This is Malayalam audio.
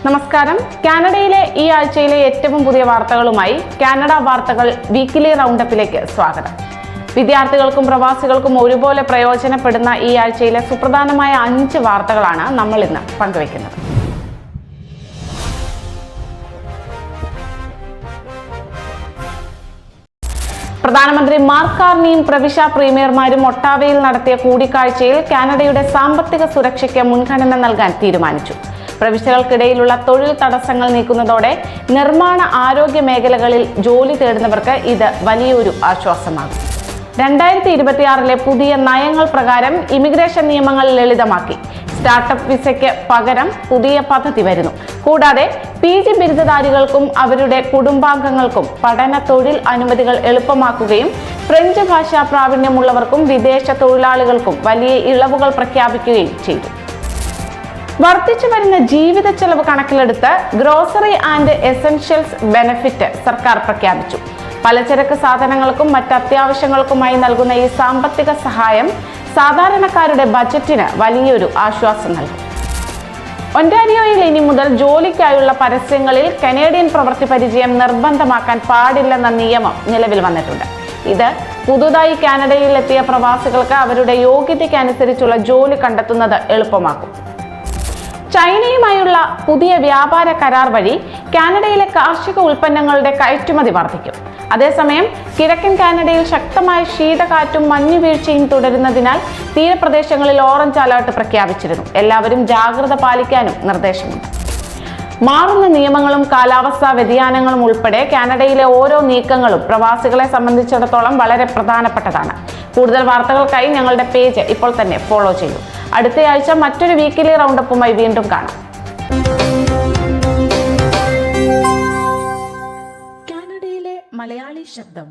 നമസ്കാരം. കാനഡയിലെ ഈ ആഴ്ചയിലെ ഏറ്റവും പുതിയ വാർത്തകളുമായി കാനഡ വാർത്തകൾ വീക്കിലി റൗണ്ടപ്പിലേക്ക് സ്വാഗതം. വിദ്യാർത്ഥികൾക്കും പ്രവാസികൾക്കും ഒരുപോലെ പ്രയോജനപ്പെടുന്ന ഈ ആഴ്ചയിലെ സുപ്രധാനമായ 5 വാർത്തകളാണ് നമ്മൾ ഇന്ന് പങ്കുവയ്ക്കുന്നത്. പ്രധാനമന്ത്രി മാർക്ക് കാർണിയും പ്രവിശ്യ പ്രീമിയർമാരും ഒട്ടാവയിൽ നടത്തിയ കൂടിക്കാഴ്ചയിൽ കാനഡയുടെ സാമ്പത്തിക സുരക്ഷയ്ക്ക് മുൻഗണന നൽകാൻ തീരുമാനിച്ചു. പ്രവിശ്യകൾക്കിടയിലുള്ള തൊഴിൽ തടസ്സങ്ങൾ നീക്കുന്നതോടെ നിർമ്മാണ ആരോഗ്യ മേഖലകളിൽ ജോലി തേടുന്നവർക്ക് ഇത് വലിയൊരു ആശ്വാസമാകും. 2026 പുതിയ നയങ്ങൾ പ്രകാരം ഇമിഗ്രേഷൻ നിയമങ്ങൾ ലളിതമാക്കി. സ്റ്റാർട്ടപ്പ് വിസയ്ക്ക് പകരം പുതിയ പദ്ധതി വരുന്നു. കൂടാതെ PG ബിരുദധാരികൾക്കും അവരുടെ കുടുംബാംഗങ്ങൾക്കും പഠന തൊഴിൽ അനുമതികൾ എളുപ്പമാക്കുകയും ഫ്രഞ്ച് ഭാഷാ പ്രാവീണ്യമുള്ളവർക്കും വിദേശ തൊഴിലാളികൾക്കും വലിയ ഇളവുകൾ പ്രഖ്യാപിക്കുകയും ചെയ്തു. വർദ്ധിച്ചു വരുന്ന ജീവിത ചെലവ് കണക്കിലെടുത്ത് ഗ്രോസറി ആൻഡ് എസൻഷ്യൽസ് ബെനഫിറ്റ് സർക്കാർ പ്രഖ്യാപിച്ചു. പലചരക്ക് സാധനങ്ങൾക്കും മറ്റ് അത്യാവശ്യങ്ങൾക്കുമായി നൽകുന്ന ഈ സാമ്പത്തിക സഹായം സാധാരണക്കാരുടെ ബജറ്റിന് വലിയൊരു ആശ്വാസം നൽകും. ഒന്റാരിയോയിൽ ഇനി മുതൽ ജോലിക്കായുള്ള പരസ്യങ്ങളിൽ കനേഡിയൻ പ്രവൃത്തി പരിചയം നിർബന്ധമാക്കാൻ പാടില്ലെന്ന നിയമം നിലവിൽ വന്നിട്ടുണ്ട്. ഇത് പുതുതായി കാനഡയിൽ എത്തിയ പ്രവാസികൾക്ക് അവരുടെ യോഗ്യതയ്ക്കനുസരിച്ചുള്ള ജോലി കണ്ടെത്തുന്നത് എളുപ്പമാക്കും. ചൈനയുമായുള്ള പുതിയ വ്യാപാര കരാർ വഴി കാനഡയിലെ കാർഷിക ഉൽപ്പന്നങ്ങളുടെ കയറ്റുമതി വർദ്ധിക്കും. അതേസമയം കിഴക്കൻ കാനഡയിൽ ശക്തമായ ശീതകാറ്റും മഞ്ഞുവീഴ്ചയും തുടരുന്നതിനാൽ തീരപ്രദേശങ്ങളിൽ ഓറഞ്ച് അലർട്ട് പ്രഖ്യാപിച്ചിരുന്നു. എല്ലാവരും ജാഗ്രത പാലിക്കാനും നിർദ്ദേശമുണ്ട്. മാറുന്ന നിയമങ്ങളും കാലാവസ്ഥാ വ്യതിയാനങ്ങളും ഉൾപ്പെടെ കാനഡയിലെ ഓരോ നീക്കങ്ങളും പ്രവാസികളെ സംബന്ധിച്ചിടത്തോളം വളരെ പ്രധാനപ്പെട്ടതാണ്. കൂടുതൽ വാർത്തകൾക്കായി ഞങ്ങളുടെ പേജ് ഇപ്പോൾ തന്നെ ഫോളോ ചെയ്യൂ. അടുത്തയാഴ്ച മറ്റൊരു വീക്കിലി റൗണ്ടപ്പുമായി വീണ്ടും കാണാം. കാനഡയിലെ മലയാളി ശബ്ദം.